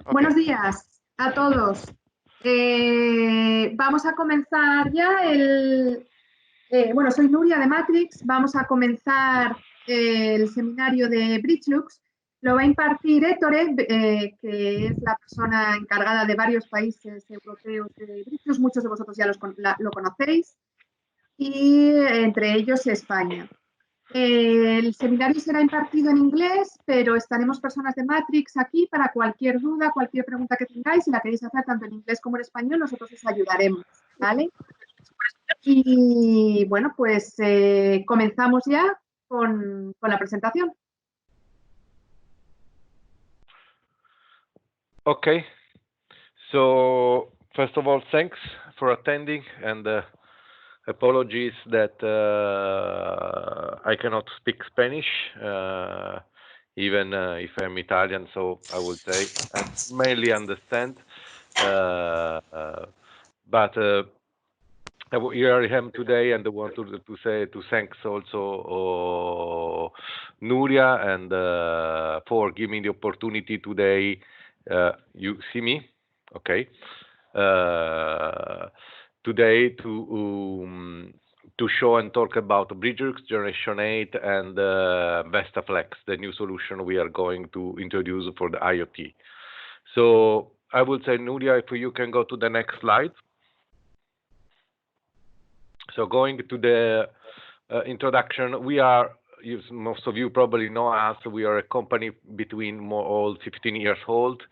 Okay. Buenos días a todos. Vamos a comenzar ya bueno, soy Nuria de Matrix. Vamos a comenzar el seminario de Bridgelux. Lo va a impartir Ettore, que es la persona encargada de varios países europeos de Bridgelux. Muchos de vosotros ya lo conocéis. Y entre ellos España. El seminario será impartido en inglés, pero estaremos personas de Matrix aquí para cualquier duda, cualquier pregunta que tengáis, si la queréis hacer tanto en inglés como en español, nosotros os ayudaremos, ¿vale? Y bueno, pues comenzamos ya con la presentación. Okay. So first of all, thanks for attending, and apologies that I cannot speak Spanish, even if I'm Italian. So I would say I mainly understand, but here I am today, and I want to thanks also Nuria and for giving me the opportunity today. You see me, okay? Today to show and talk about Bridgelux Generation 8 and VestaFlex, the new solution we are going to introduce for the IoT. So I would say, Nuria, if you can go to the next slide. So going to the introduction, most of you probably know us. We are a company between more old 15 years old.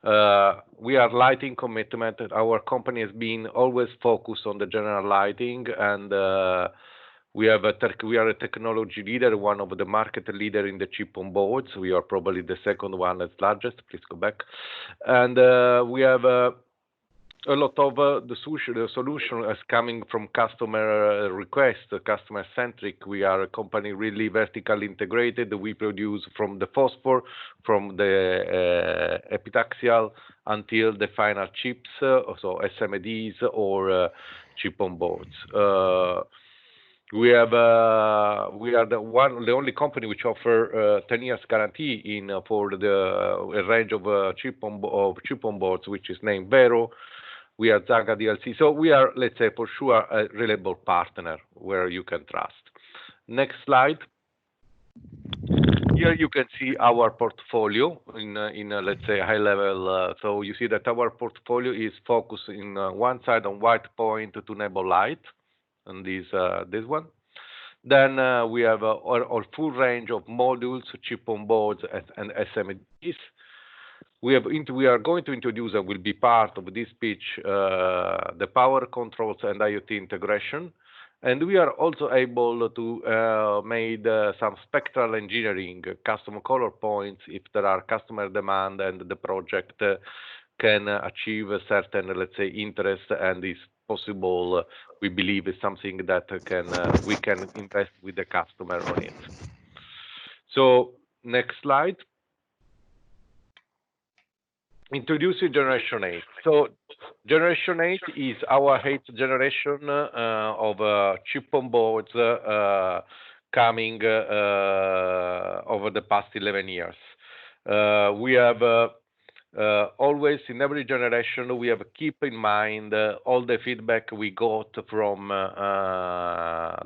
We are lighting commitment. Our company has been always focused on the general lighting, and we are a technology leader, one of the market leader in the chip on boards. We are probably the second one that's largest. Please go back. And we have a lot of the solution is coming from customer request, customer centric. We are a company really vertically integrated. We produce from the phosphor, from the epitaxial until the final chips, so SMDs or chip on boards. We are the only company which offer 10 years guarantee for a range of chip on boards, which is named Vero. We are Zaga DLC, so we are, let's say, for sure, a reliable partner where you can trust. Next slide. Here you can see our portfolio in let's say, high level. So you see that our portfolio is focused in one side on white point to enable light, and this one. Then we have our full range of modules, chip on boards, and SMDs. We are going to introduce and will be part of this pitch the power controls and IoT integration, and we are also able to make some spectral engineering, custom color points if there are customer demand and the project can achieve a certain, let's say, interest and is possible. We believe is something that we can invest with the customer on it. So next slide. Introducing Generation 8. So Generation 8 is our 8th generation of chip on boards coming over the past 11 years. We have always, in every generation, we have keep in mind all the feedback we got from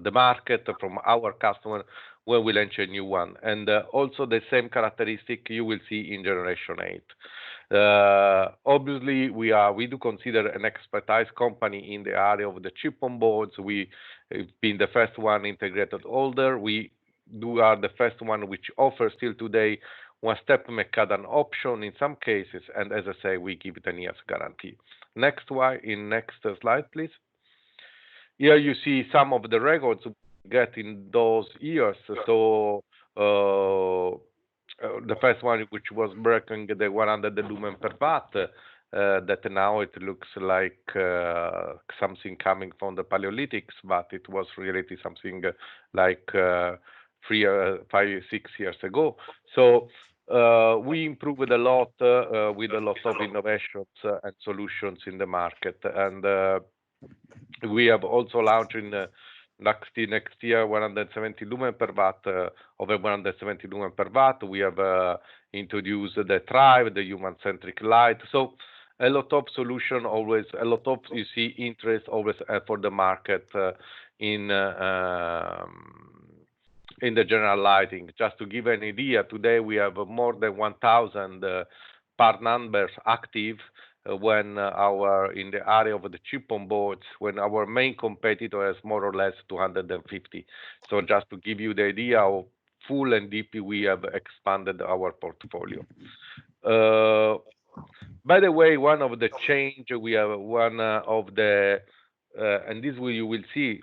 the market, from our customer when we launch a new one. And also the same characteristic you will see in Generation 8. Obviously, we do consider an expertise company in the area of the chip on boards. We've been the first one integrated older. We are the first one which offers still today one-step mercado option in some cases, and as I say, we give 10 years guarantee. Next slide, please. Here you see some of the records we get in those years. So the first one, which was breaking the 100 lumen per watt, that now it looks like something coming from the Paleolithics, but it was really something like 5, 6 years ago. So we improved a lot with a lot of innovations and solutions in the market, and we have also launched in next year 170 lumen per watt, over 170 lumen per watt. We have introduced the Thrive, the human-centric light. So a lot of solution, always a lot of, you see, interest always for the market in the general lighting. Just to give an idea, today we have more than 1,000 part numbers active when in the area of the chip on boards, when our main competitor has more or less 250. So just to give you the idea how full and deeply we have expanded our portfolio. By the way, one of the change we have, one of the, and this you will see,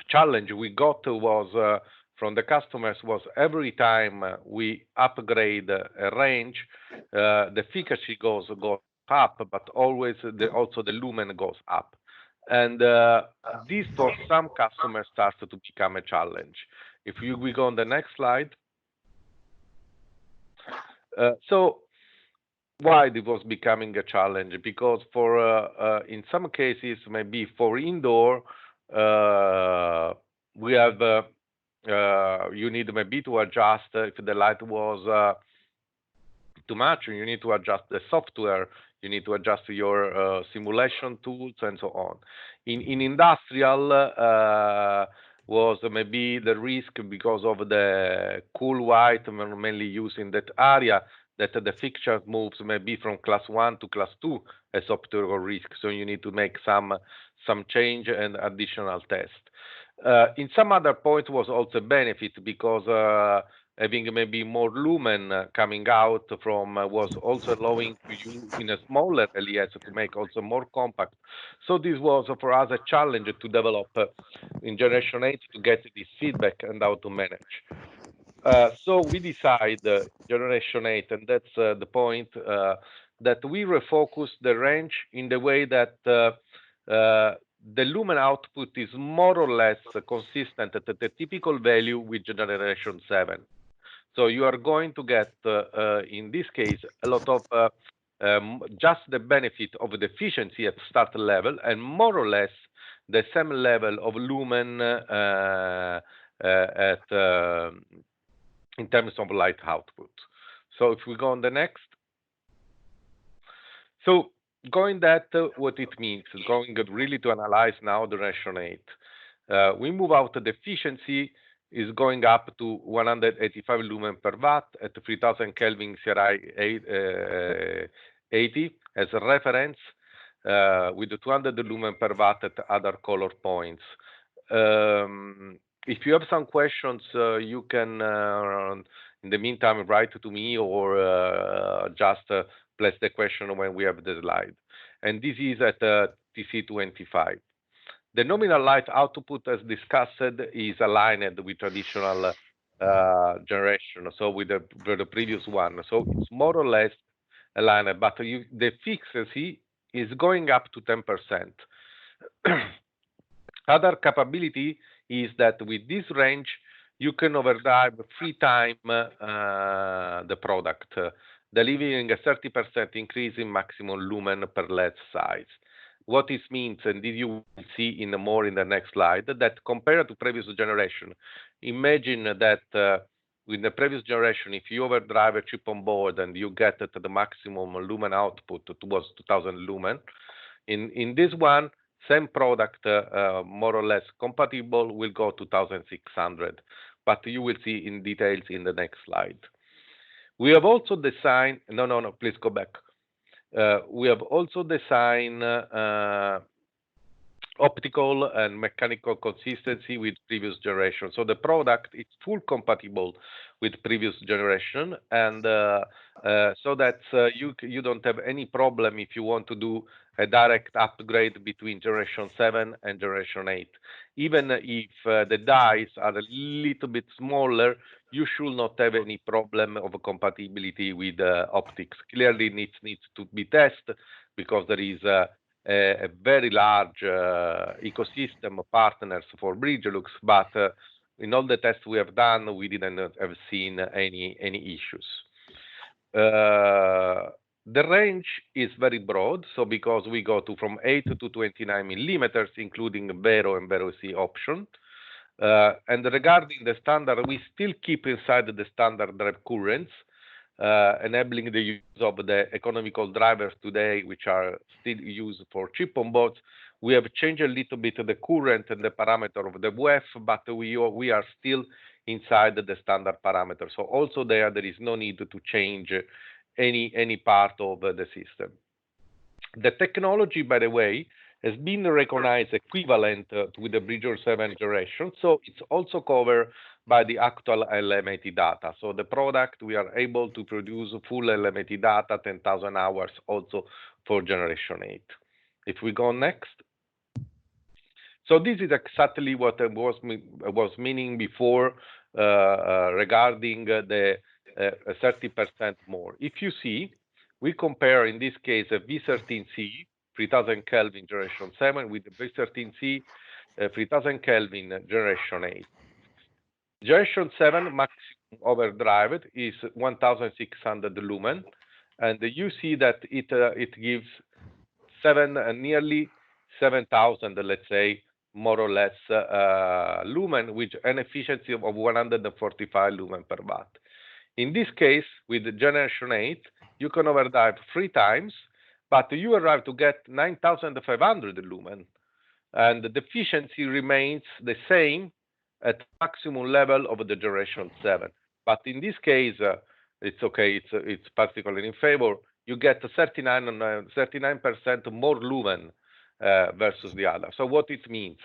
challenge we got was from the customers was every time we upgrade a range, the efficacy goes up, but always also the lumen goes up. And this for some customers starts to become a challenge. If we go on the next slide. So why it was becoming a challenge? Because for in some cases, maybe for indoor, we have you need maybe to adjust if the light was too much. You need to adjust the software. You need to adjust your simulation tools and so on. In industrial was maybe the risk because of the cool white mainly used in that area, that the fixture moves maybe from class 1 to class 2 as optical risk. So you need to make some change and additional test. In some other point was also benefit because having maybe more lumen coming out from was also allowing to you in a smaller LES to make also more compact. So this was for us a challenge to develop in generation 8 to get this feedback and how to manage. So we decide generation 8, and that's the point, that we refocus the range in the way that the lumen output is more or less consistent at the typical value with generation 7. So you are going to get, in this case, a lot of just the benefit of the efficiency at start level and more or less the same level of lumen in terms of light output. So if we go on the next. So going that, what it means, going really to analyze now the generation 8. We move out the efficiency is going up to 185 lumen per watt at 3000 Kelvin CRI 80 as a reference with the 200 lumen per watt at other color points. If you have some questions, you can, in the meantime, write to me or just place the question when we have the slide. And this is at TC25. The nominal light output, as discussed, is aligned with traditional generation, so with the previous one. So it's more or less aligned, but the efficiency is going up to 10%. Other capability is that with this range, you can overdrive 3 times the product, delivering a 30% increase in maximum lumen per LED size. What this means, and this you will see in the next slide, that compared to previous generation, imagine that with the previous generation, if you overdrive a chip on board and you get to the maximum lumen output towards 2000 lumen, in this one, same product, more or less compatible, will go to 1600, but you will see in details in the next slide. We have also designed, no, please go back. We have also designed optical and mechanical consistency with previous generation. So the product is full compatible with previous generation, and so that you don't have any problem if you want to do a direct upgrade between generation 7 and generation 8. Even if the dies are a little bit smaller, you should not have any problem of compatibility with optics. Clearly needs to be tested because there is a very large ecosystem of partners for Bridgelux, but in all the tests we have done, we didn't have seen any issues. The range is very broad, so because we go from 8 to 29 millimeters, including Vero and Vero C option. And regarding the standard, we still keep inside the standard drive currents, enabling the use of the economical drivers today, which are still used for chip on boards. We have changed a little bit the current and the parameter of the WEF, but we are still inside the standard parameter. So also there is no need to change any part of the system. The technology, by the way, has been recognized equivalent with the Bridgelux 7 generation, so it's also covered by the actual LMAT data. So the product, we are able to produce full LMAT data, 10,000 hours also for generation 8. If we go next. So this is exactly what I was meaning before regarding the 30% more. If you see, we compare in this case a V13C 3000 Kelvin generation 7 with the V13C 3000 Kelvin generation 8. Generation 7 maximum overdrive is 1600 lumen, and you see that it gives nearly 7,000, let's say, more or less lumen, with an efficiency of 145 lumen per watt. In this case, with the generation 8, you can overdrive 3 times, but you arrive to get 9,500 lumen, and the efficiency remains the same at maximum level of the generation 7. But in this case, it's okay, it's particularly in favor. You get 39% more lumen versus the other. So what it means?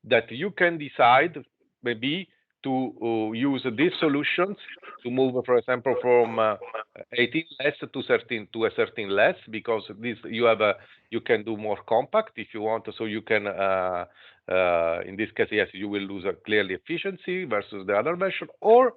That you can decide maybe to use these solutions to move, for example, from 18 less to 13 to a 13 less, because this you can do more compact if you want. So you can in this case, yes, you will lose clearly efficiency versus the other version, or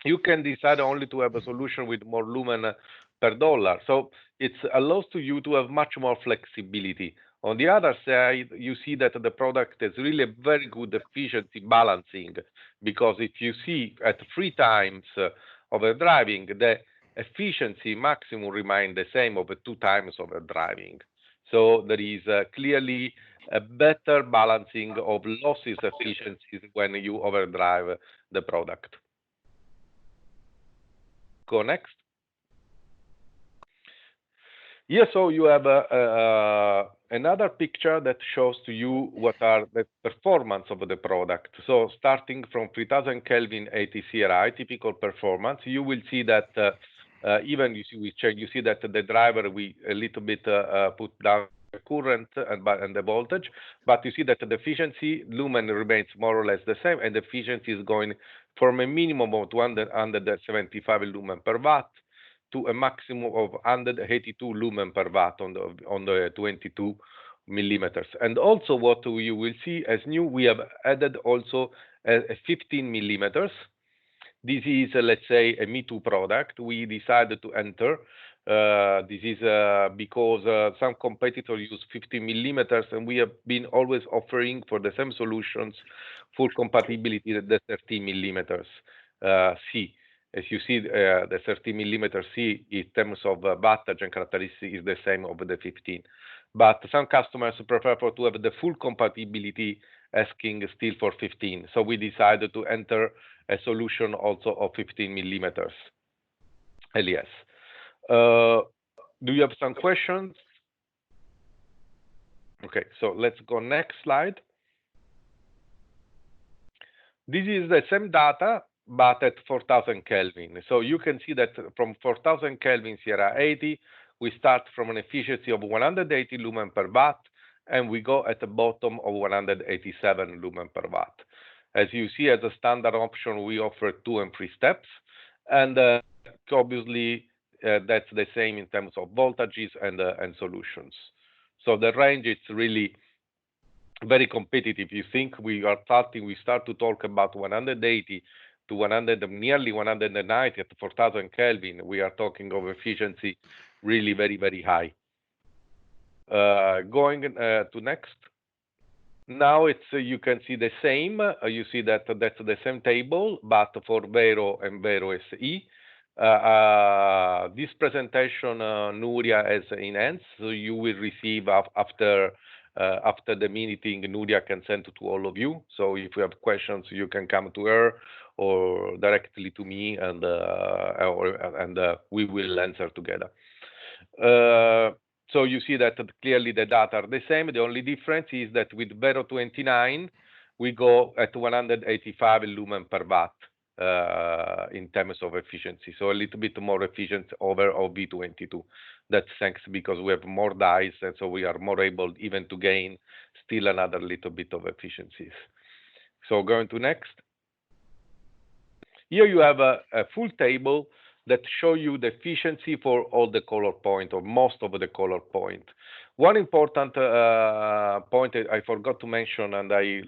you can decide only to have a solution with more lumen per dollar. So it allows to you to have much more flexibility. On the other side, you see that the product has really a very good efficiency balancing, because if you see at 3 times overdriving, the efficiency maximum remains the same over 2 times overdriving. So there is clearly a better balancing of losses efficiencies when you overdrive the product. Go next. Yes, so you have another picture that shows to you what are the performance of the product. So starting from 3000 Kelvin ATCRI, typical performance, you will see that even you see that the driver, we a little bit put down the current and the voltage, but you see that the efficiency lumen remains more or less the same, and the efficiency is going from a minimum of 275 lumen per watt to a maximum of 182 lumen per watt on the 22 millimeters. And also what you will see as new, we have added also a 15 millimeters. This is, let's say, a Me Too product. We decided to enter. This is because some competitors use 15 millimeters, and we have been always offering for the same solutions full compatibility with the 13 millimeters C. As you see, the 30 millimeter C in terms of wattage and characteristic is the same of the 15. But some customers prefer to have the full compatibility, asking still for 15. So we decided to enter a solution also of 15 millimeters LES. Do you have some questions? Okay, so let's go next slide. This is the same data, but at 4000 Kelvin. So you can see that from 4000 Kelvin Sierra 80, we start from an efficiency of 180 lumen per watt, and we go at the bottom of 187 lumen per watt. As you see, as a standard option, we offer 2 and 3 steps, and obviously that's the same in terms of voltages and solutions. So the range is really very competitive. You think we start to talk about 180 to nearly 190 at 4000 Kelvin. We are talking of efficiency really very, very high. Going to next. Now it's you can see the same. You see that that's the same table, but for Vero and Vero SE. This presentation, Nuria has enhanced, so you will receive after the meeting. Nuria can send to all of you. So if you have questions, you can come to her or directly to me, and we will answer together. So you see that clearly the data are the same. The only difference is that with Vero 29, we go at 185 lumen per watt in terms of efficiency. So a little bit more efficient over V22. That's thanks because we have more dies, and so we are more able even to gain still another little bit of efficiencies. So going to next. Here you have a full table that show you the efficiency for all the color point, or most of the color point. One important point I forgot to mention, and I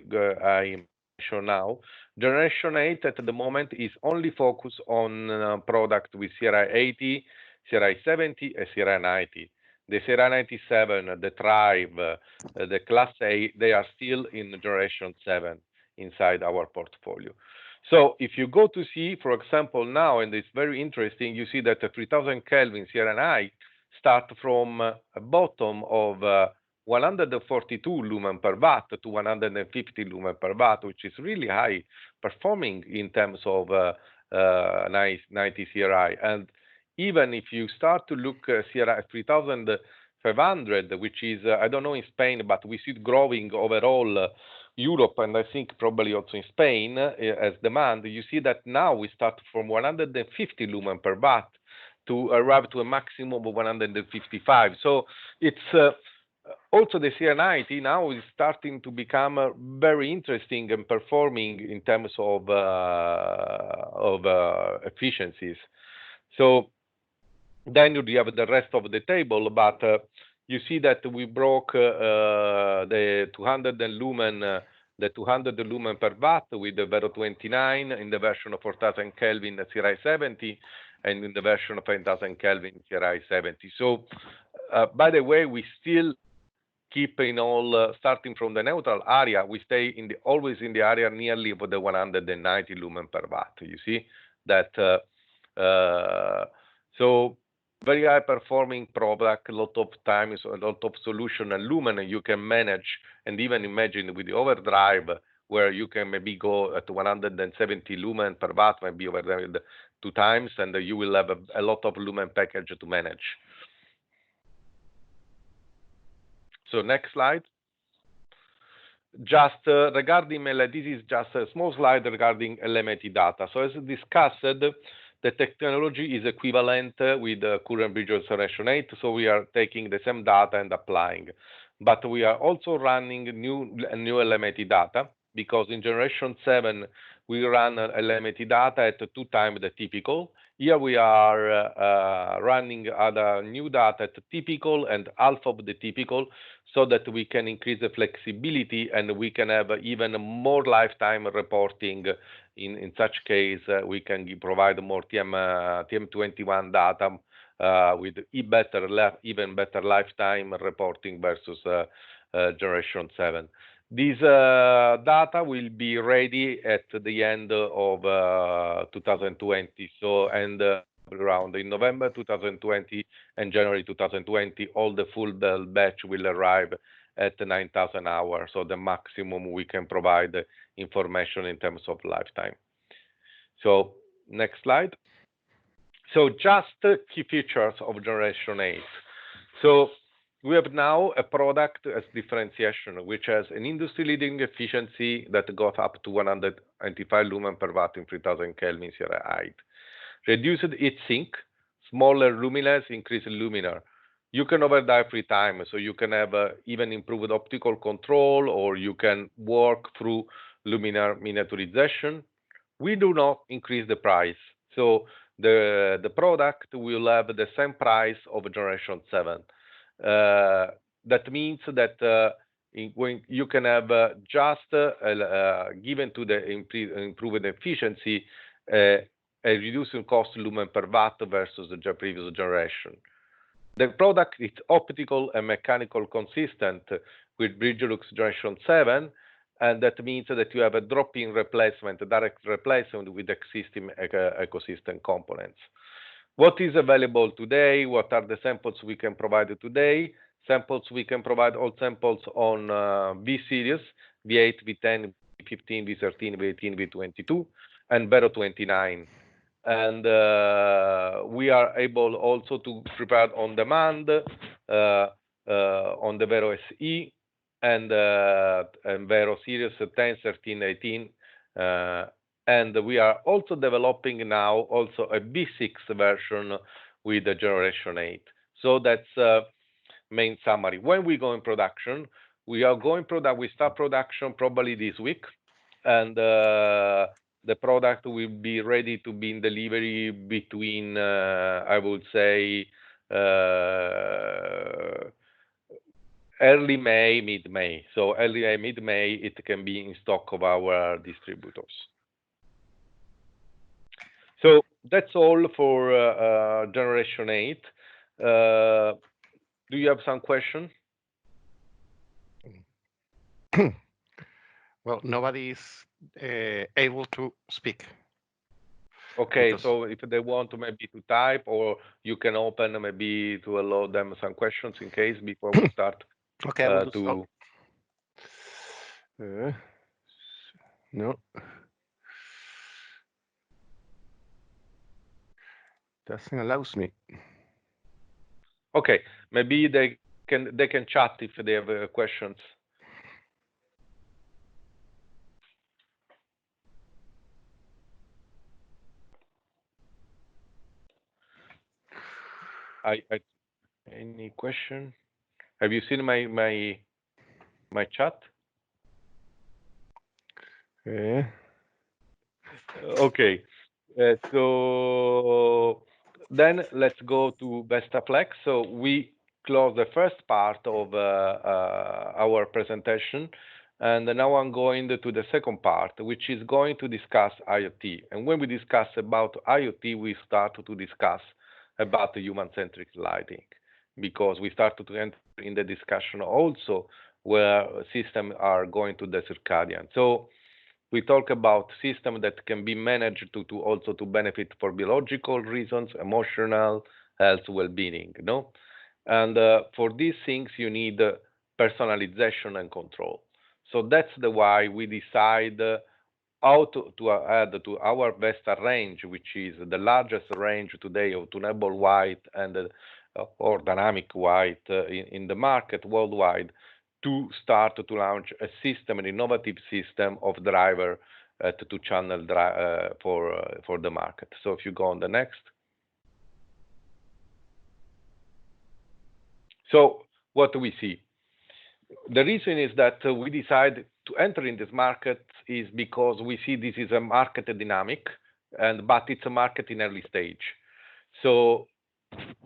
mention now, Generation 8 at the moment is only focused on product with CRI 80, CRI 70, and CRI 90. The CRI 97, the Thrive, the Class A, they are still in Generation 7 inside our portfolio. So if you go to see, for example, now, and it's very interesting, you see that the 3000 Kelvin CRNI start from a bottom of 142 lumen per watt to 150 lumen per watt, which is really high performing in terms of 90 CRI. And even if you start to look CRI 3500, which is, I don't know in Spain, but we see it growing overall Europe, and I think probably also in Spain as demand, you see that now we start from 150 lumen per watt to arrive to a maximum of 155. So it's also the CR90 now is starting to become very interesting and performing in terms of efficiencies. So then you have the rest of the table, but you see that we broke the 200 lumen per watt with the Vero 29 in the version of 4000 Kelvin CRI 70, and in the version of 1000 Kelvin CRI 70. So, by the way, we still keep in all, starting from the neutral area, we stay always in the area nearly of the 190 lumen per watt. You see that, so very high performing product, a lot of times, a lot of solution and lumen you can manage, and even imagine with the overdrive where you can maybe go at 170 lumen per watt, maybe over there 2 times, and you will have a lot of lumen package to manage. So next slide. Just regarding this is just a small slide regarding LMT data. So as discussed, the technology is equivalent with the current Bridgelux Generation 8, so we are taking the same data and applying. But we are also running new LMT data, because in Generation 7, we run LMT data at 2 times the typical. Here we are running other new data at typical and half of the typical, so that we can increase the flexibility and we can have even more lifetime reporting. In such case, we can provide more TM21 data with even better lifetime reporting versus Generation 7. This data will be ready at the end of 2020. So, and around in November 2020 and January 2020, all the full batch will arrive at 9,000 hours. So the maximum we can provide information in terms of lifetime. So next slide. So just key features of Generation 8. So we have now a product as differentiation, which has an industry-leading efficiency that goes up to 195 lumen per watt in 3000 Kelvin CRI. Reduced heat sink, smaller luminance, increased luminar. You can overdrive 3 times, so you can have even improved optical control, or you can work through luminar miniaturization. We do not increase the price, so the product will have the same price of Generation 7. That means that when you can have just given to the improved efficiency, a reducing cost lumen per watt versus the previous generation. The product is optical and mechanical consistent with Bridgelux Generation 7, and that means that you have a drop-in replacement, a direct replacement with existing ecosystem components. What is available today? What are the samples we can provide today? Samples we can provide all samples on V series, V8, V10, V15, V13, V18, V22, and Vero 29. And we are able also to prepare on demand on the Vero SE and Vero series 10, 13, 18. And we are also developing now also a V6 version with the generation 8. So that's main summary. When we go in production, we start production probably this week, and the product will be ready to be in delivery between I would say early May, mid-May. So early May, mid-May, it can be in stock of our distributors. So that's all for generation 8. Do you have some question? Well, nobody is able to speak. Okay, so if they want to maybe to type, or you can open maybe to allow them some questions in case before we start. Okay, I will do so. No. Doesn't allows me. Okay, maybe they can chat if they have questions. Any question? Have you seen my chat? Yeah. Okay, so then let's go to Vestaflex. So we close the first part of our presentation, and now I'm going to the second part, which is going to discuss IoT. And when we discuss about IoT, we start to discuss about the human-centric lighting, because we started to enter in the discussion also where systems are going to the circadian. So we talk about systems that can be managed to also to benefit for biological reasons, emotional, health, well-being, you know? And for these things, you need personalization and control. So that's the why we decide how to add to our Vesta range, which is the largest range today of tunable white and or dynamic white in the market worldwide, to start to launch a system, an innovative system of driver to channel for the market. So if you go on the next. So what do we see? The reason is that we decided to enter in this market is because we see this is a market dynamic, but it's a market in early stage. So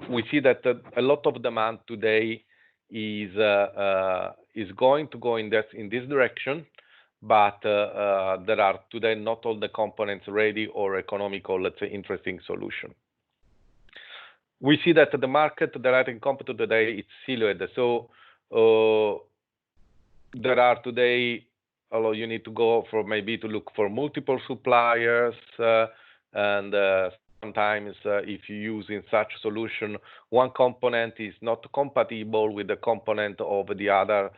we see that a lot of demand today is going to go in this direction, but there are today not all the components ready or economical, let's say, interesting solution. We see that the market, the lighting computer today, it's silhouette. So there are today, although you need to go for maybe to look for multiple suppliers, and sometimes if you use in such solution, one component is not compatible with the component of the other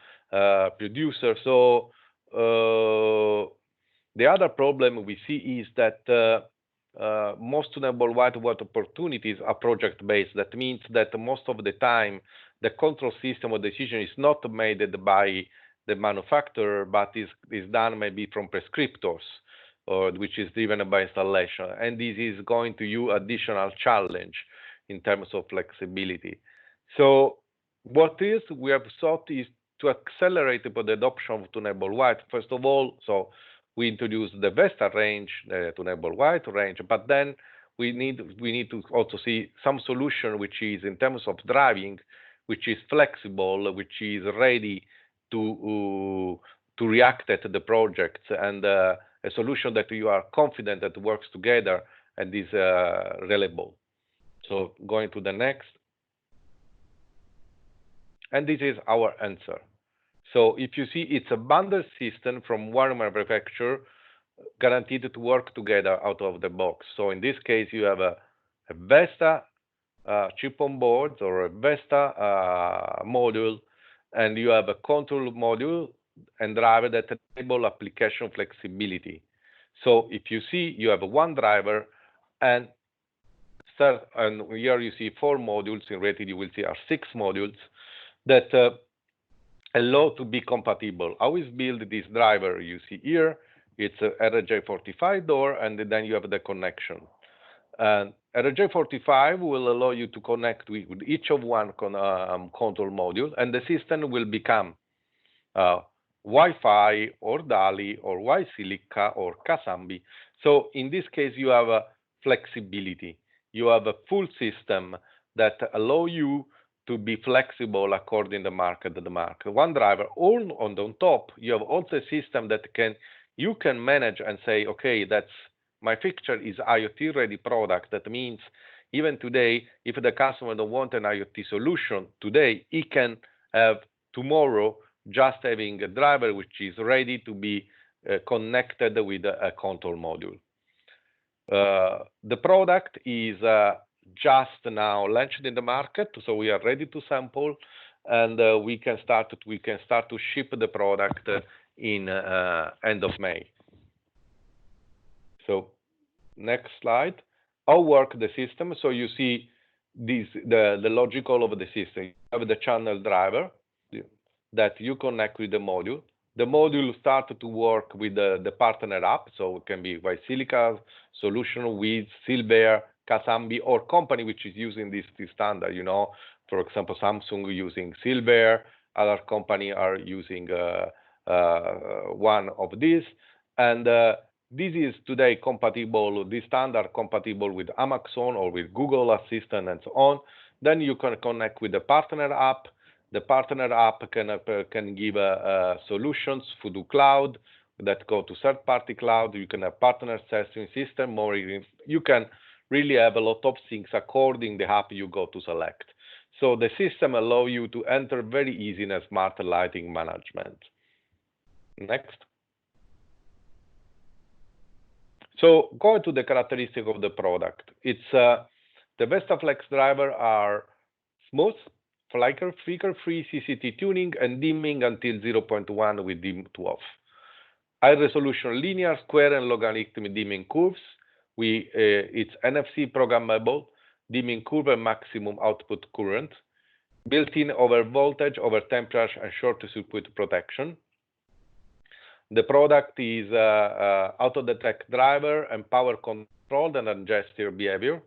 producer. So the other problem we see is that most tunable white opportunities are project-based. That means that most of the time, the control system or decision is not made by the manufacturer, but is done maybe from prescriptors, or which is driven by installation. And this is going to you additional challenge in terms of flexibility. So what we have sought is to accelerate the adoption of tunable white. First of all, so we introduced the Vesta range, the tunable white range, but then we need to also see some solution which is in terms of driving, which is flexible, which is ready to react at the project, and a solution that you are confident that works together and is reliable. So going to the next. And this is our answer. So if you see, it's a bundle system from one manufacturer, guaranteed to work together out of the box. So in this case, you have a Vesta chip on board or a Vesta module, and you have a control module and driver that enable application flexibility. So if you see, you have one driver and here you see 4 modules. In reality, you will see are 6 modules that allow to be compatible. How is built this driver? You see here, it's a RJ45 door, and then you have the connection. And RJ45 will allow you to connect with each of one control module, and the system will become Wi-Fi or DALI or Y-Silica or Casambi. So in this case, you have a flexibility. You have a full system that allow you to be flexible according to the market. One driver, all on top, you have also a system that you can manage and say, okay, that's my fixture is IoT ready product. That means even today, if the customer don't want an IoT solution today, he can have tomorrow just having a driver which is ready to be connected with a control module. The product is just now launched in the market, so we are ready to sample, and we can start to ship the product in end of May. So next slide. How work the system? So you see the logical of the system. You have the channel driver that you connect with the module. The module started to work with the partner app, so it can be Y-Silica, solution with Silver, Casambi, or company which is using this standard. You know, for example, Samsung using Silver, other company are using one of these, and this is today compatible. This standard compatible with Amazon or with Google Assistant and so on. Then you can connect with the partner app. The partner app can give solutions through cloud that go to third-party cloud. You can have partner testing system, or you can really have a lot of things according the app you go to select. So the system allow you to enter very easy in a smart lighting management. Next. So going to the characteristic of the product, it's the Vesta Flex driver are smooth, flicker-free CCT tuning and dimming until 0.1 with dim to off. High resolution linear, square, and logarithmic dimming curves. It's NFC programmable, dimming curve and maximum output current, built-in over voltage, over temperature, and short circuit protection. The product is auto-detect driver and power controlled and adjust your behavior.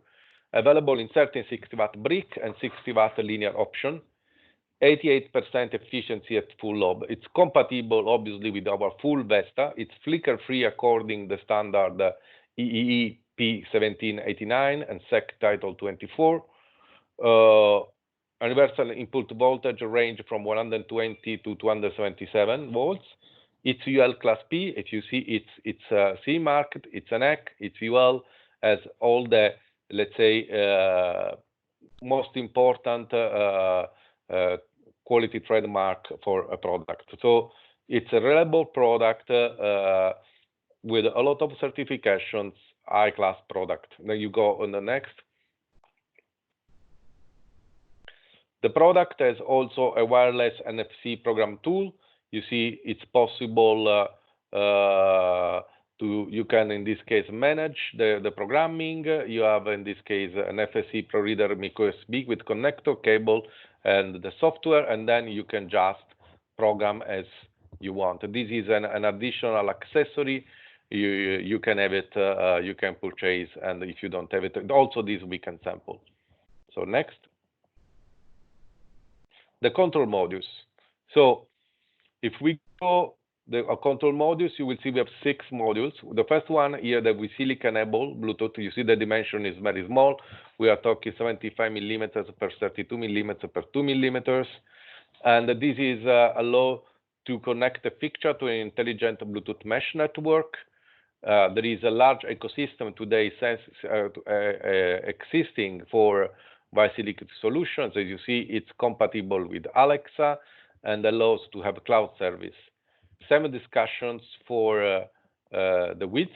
Available in 60 watt brick and 60 watt linear option. 88% efficiency at full load. It's compatible, obviously, with our full Vesta. It's flicker-free according to the standard EEE P1789 and SEC Title 24. Universal input voltage range from 120 to 277 volts. It's UL Class P. If you see, it's a C mark, it's an EC, it's UL, as all the, let's say, most important quality trademark for a product. So it's a reliable product with a lot of certifications, high-class product. Then you go on the next. The product has also a wireless NFC program tool. You see, it's possible you can, in this case, manage the programming. You have, in this case, an FSC Pro Reader micro USB with connector cable and the software, and then you can just program as you want. This is an additional accessory. You can have it, you can purchase, and if you don't have it, also this we can sample. So next. The control modules. So if we go the control modules, you will see we have 6 modules. The first one here, the Y-Silica enable Bluetooth. You see the dimension is very small. We are talking 75 millimeters per 32 millimeters per 2 millimeters. And this is allow to connect the fixture to an intelligent Bluetooth mesh network. There is a large ecosystem today existing for Y-Silica solutions. As you see, it's compatible with Alexa, and allows to have cloud service. Same discussions for the width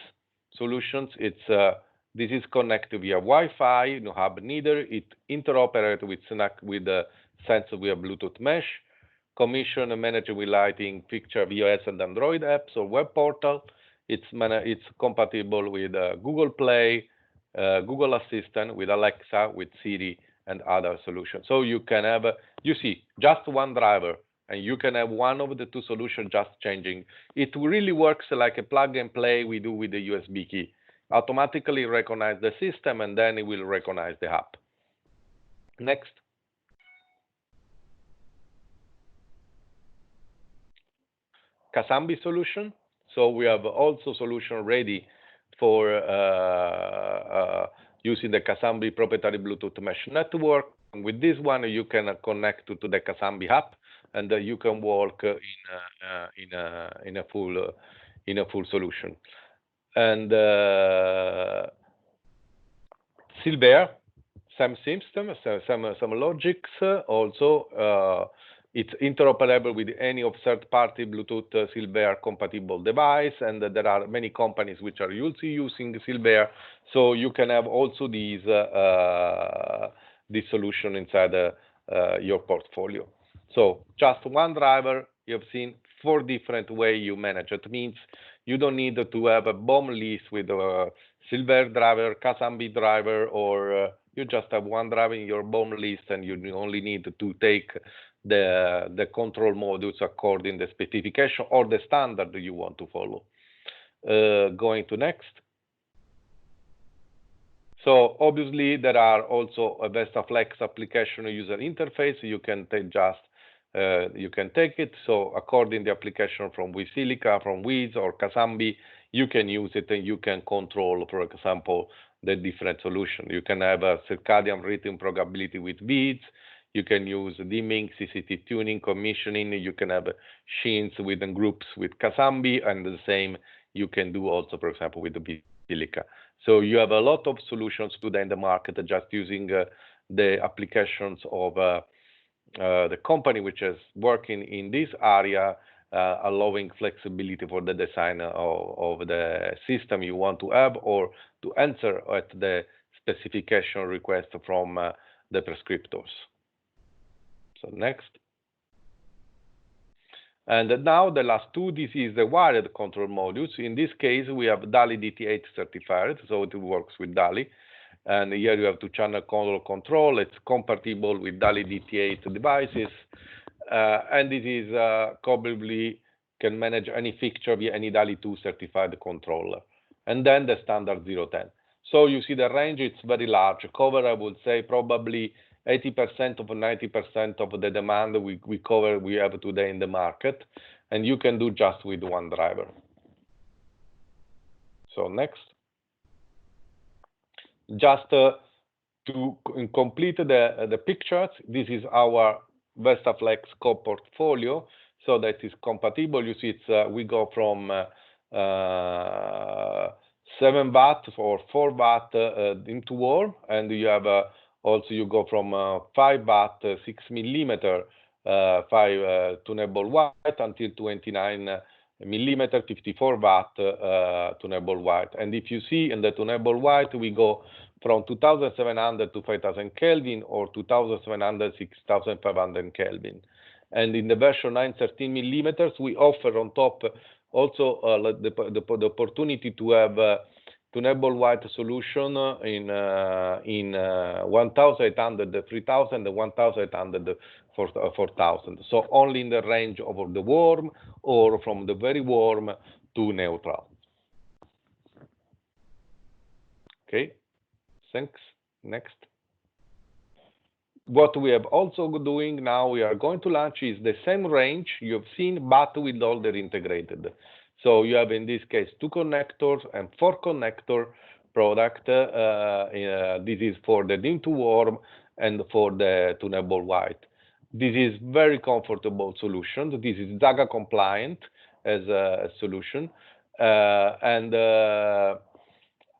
solutions. This is connected via Wi-Fi, no hub neither. It interoperates with the sense via Bluetooth mesh. Commission and manage with lighting, picture, iOS and Android apps or web portal. It's compatible with Google Play, Google Assistant, with Alexa, with Siri, and other solutions. So you can have, you see, just one driver, and you can have one of the two solutions just changing. It really works like a plug and play we do with the USB key. Automatically recognize the system, and then it will recognize the app. Next. Casambi solution. So we have also solution ready for using the Casambi proprietary Bluetooth mesh network. And with this one, you can connect to the Casambi app, and you can work in a full solution. And Silver, some system, some logics also. It's interoperable with any of third-party Bluetooth Silver compatible device, and there are many companies which are also using Silver. So you can have also this solution inside your portfolio. So just one driver, you have seen 4 different ways you manage. It means you don't need to have a BOM list with a Silver driver, Casambi driver, or you just have one driver in your BOM list, and you only need to take the control modules according to the specification or the standard you want to follow. Going to next. So obviously there are also a VestaFlex application user interface. You can take you can take it. So according to the application from Wisilica, from Wiz or Casambi, you can use it and you can control, for example, the different solution. You can have a circadian rhythm programmability with beats. You can use dimming, CCT tuning, commissioning. You can have scenes within groups with Casambi, and the same you can do also, for example, with the Wisilica. So you have a lot of solutions today in the market just using the applications of the company which is working in this area, allowing flexibility for the design of the system you want to have or to answer at the specification request from the prescriptors. So next. And now the last two, this is the wired control modules. In this case, we have DALI DT8 certified, so it works with DALI. And here you have 2-channel control. It's compatible with DALI DT8 devices. And it is probably can manage any fixture via any DALI 2 certified controller. And then the standard 010. So you see the range, it's very large. Cover, I would say, probably 80% of 90% of the demand we have today in the market, and you can do just with one driver. So next. Just to complete the pictures, this is our VestaFlex core portfolio, so that is compatible. You see, it's we go from 7 watt or 4 watt into warm, and you have also you go from 5 watt 6 millimeter 5 tunable white until 29 millimeter 54 watt tunable white. And if you see in the tunable white, we go from 2700 to 5000 Kelvin or 2700 6500 Kelvin. And in the version 913 millimeters, we offer on top also the opportunity to have tunable white solution in 1800, 3000, 1800, 4000. So only in the range of the warm or from the very warm to neutral. Okay, thanks. Next. What we have also doing now, we are going to launch is the same range you've seen, but with all the integrated. So you have in this case 2 connectors and 4 connector product. This is for the dim to warm and for the tunable white. This is very comfortable solution. This is DAGA compliant as a solution, and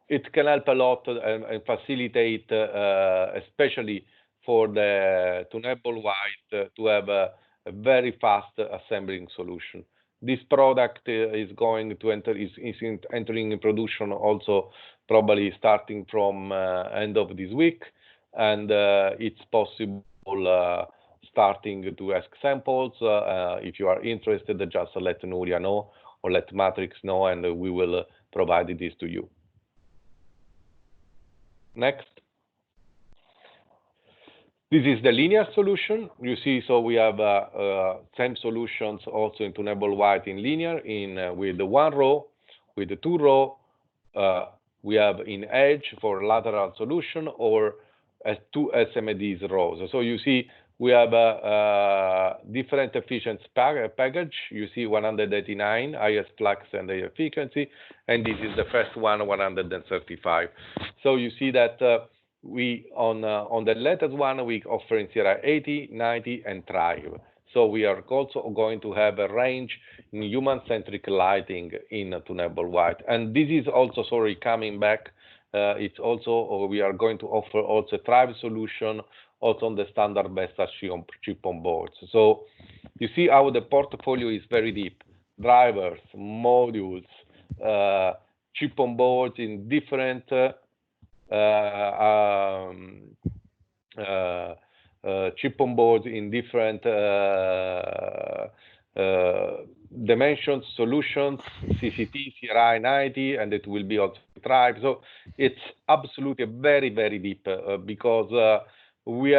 it can help a lot and facilitate, especially for the tunable white, to have a very fast assembling solution. This product is going to enter is entering in production also probably starting from end of this week, and it's possible starting to ask samples. If you are interested, just let Nuria know or let Matrix know, and we will provide this to you. Next. This is the linear solution. You see, so we have same solutions also in tunable white in linear, with the 1 row, with the 2 row. We have in edge for lateral solution, or as 2 SMDs rows. So you see, we have a different efficiency package. You see 189, highest flux and the efficiency, and this is the first one, 135. So you see that we on the latest one, we offer in CRI 80, 90, and Thrive. So we are also going to have a range in human-centric lighting in tunable white. And this is also, sorry, coming back. It's also, we are going to offer also Thrive solution also on the standard Vestas chip on boards. So you see how the portfolio is very deep. Drivers, modules, chip on boards in different chip on board in different dimensions, solutions, CCT, CRI 90, and it will be also Thrive. So it's absolutely very, very deep because we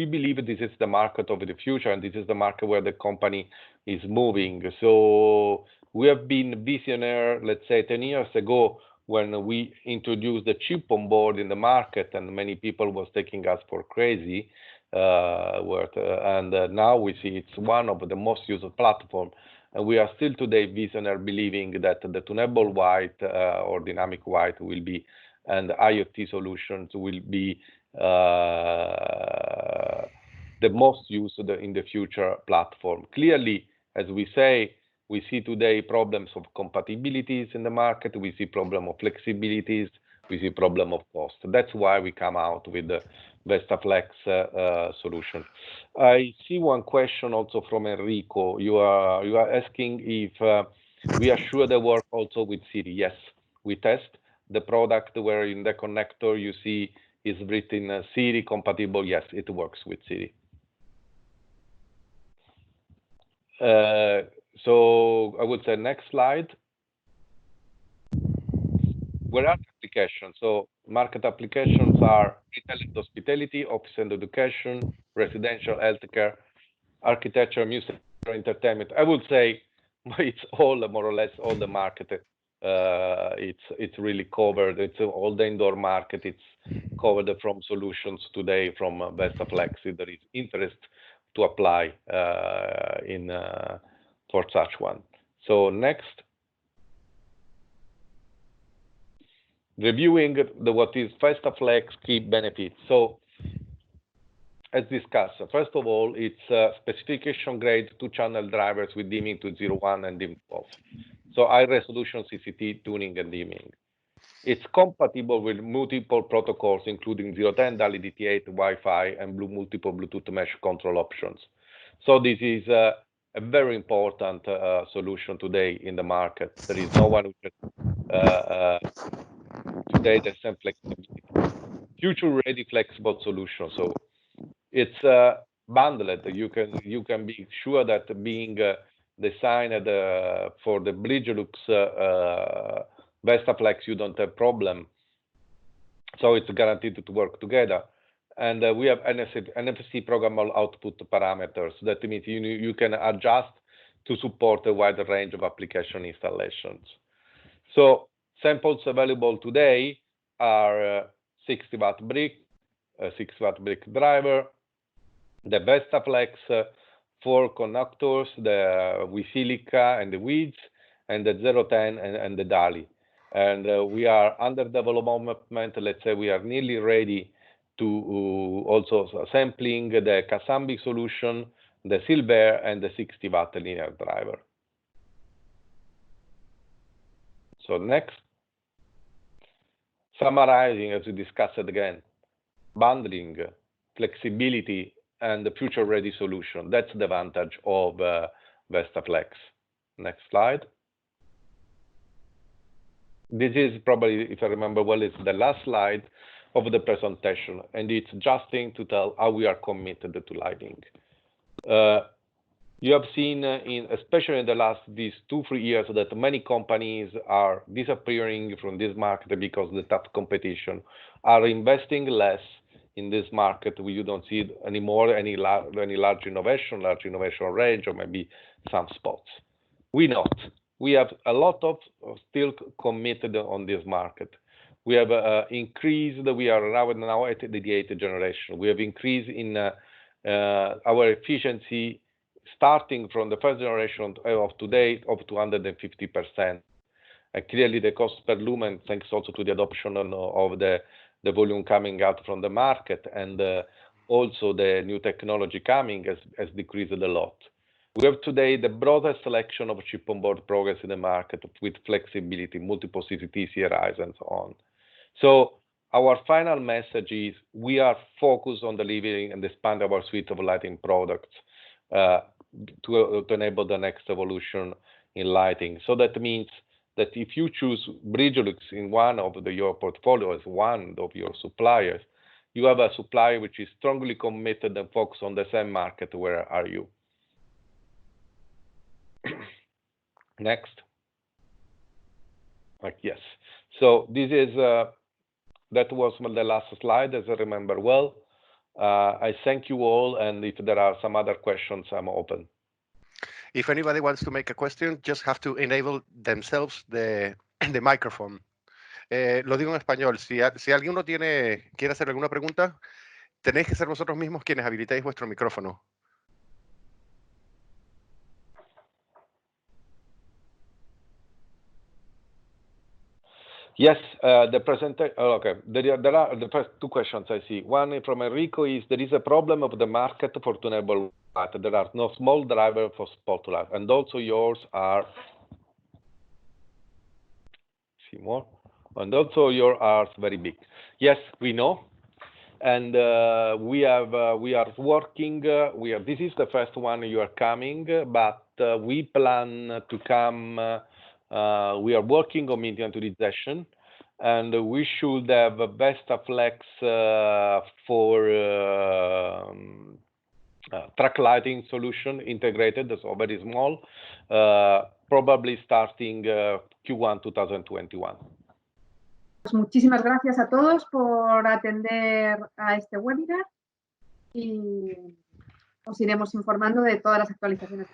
believe this is the market of the future, and this is the market where the company is moving. So we have been visionary, let's say 10 years ago, when we introduced the chip on board in the market, and many people was taking us for crazy. And now we see it's one of the most used platform. And we are still today visionary, believing that the tunable white or dynamic white will be, and IoT solutions will be the most used in the future platform. Clearly, as we say, we see today problems of compatibilities in the market. We see problem of flexibilities. We see problem of cost. That's why we come out with the VestaFlex solution. I see one question also from Enrico. You are asking if we are sure they work also with Siri. Yes, we test the product where in the connector you see is written Siri compatible. Yes, it works with Siri. So I would say next slide. Where are applications? So market applications are retail and hospitality, office and education, residential, healthcare, architecture, music, entertainment. I would say it's all more or less all the market. It's really covered. It's all the indoor market. It's covered from solutions today from VestaFlex. There is interest to apply for such one. So next, reviewing what is VestaFlex key benefits. So as discussed, first of all, it's specification grade 2-channel drivers with dimming to 0-1 and dim off. So high resolution CCT tuning and dimming. It's compatible with multiple protocols, including 010, DALI DT8, Wi-Fi, and multiple Bluetooth mesh control options. So this is a very important solution today in the market. There is no one who can today the same flexibility. Future-ready flexible solution. So it's bundled. You can be sure that being designed for the Bridgelux VestaFlex, you don't have problem. So it's guaranteed to work together. And we have NFC programmable output parameters. That means you can adjust to support a wider range of application installations. So samples available today are 60-watt brick, 6-watt brick driver, the VestaFlex 4 connectors, the Wi-Silica and the weeds, and the 010 and the DALI. And we are under development. Let's say we are nearly ready to also sampling the Kasambi solution, the Silver, and the 60-watt linear driver. So next, summarizing as we discussed again, bundling, flexibility, and the future-ready solution. That's the advantage of VestaFlex. Next slide. This is probably, if I remember well, it's the last slide of the presentation, and it's just to tell how we are committed to lighting. You have seen, especially in the last these 2-3 years, that many companies are disappearing from this market because of the tough competition, are investing less in this market. We don't see anymore any large innovation range, or maybe some spots. We not. We have a lot of still committed on this market. We have increased. We are now at the 8th generation. We have increased in our efficiency, starting from the first generation of today up to 150%. Clearly, the cost per lumen, thanks also to the adoption of the volume coming out from the market, and also the new technology coming has decreased a lot. We have today the broadest selection of chip-on-board programs in the market with flexibility, multiple CCTs and so on. So our final message is we are focused on delivering and expand our suite of lighting products to enable the next evolution in lighting. So that means that if you choose Bridgelux in one of your portfolio as one of your suppliers, you have a supplier which is strongly committed and focused on the same market. Where are you? Next. Yes. So this is that was the last slide, as I remember well. I thank you all, and if there are some other questions, I'm open. If anybody wants to make a question, just have to enable themselves the microphone. Lo digo en español. Si alguno quiere hacer alguna pregunta, tenéis que ser vosotros mismos quienes habilitéis vuestro micrófono. Yes, the presenter. Oh, okay, there are the first 2 questions I see. One from Enrico is there is a problem of the market for tunable light. There are no small driver for spotlight, and also yours are. See more, and also yours are very big. Yes, we know, and we are working. This is the first one you are coming, but we plan to come. We are working on miniaturization, and we should have a VestaFlex for track lighting solution integrated, so very small, probably starting Q1 2021. Pues muchísimas gracias a todos por atender a este webinar y os iremos informando de todas las actualizaciones.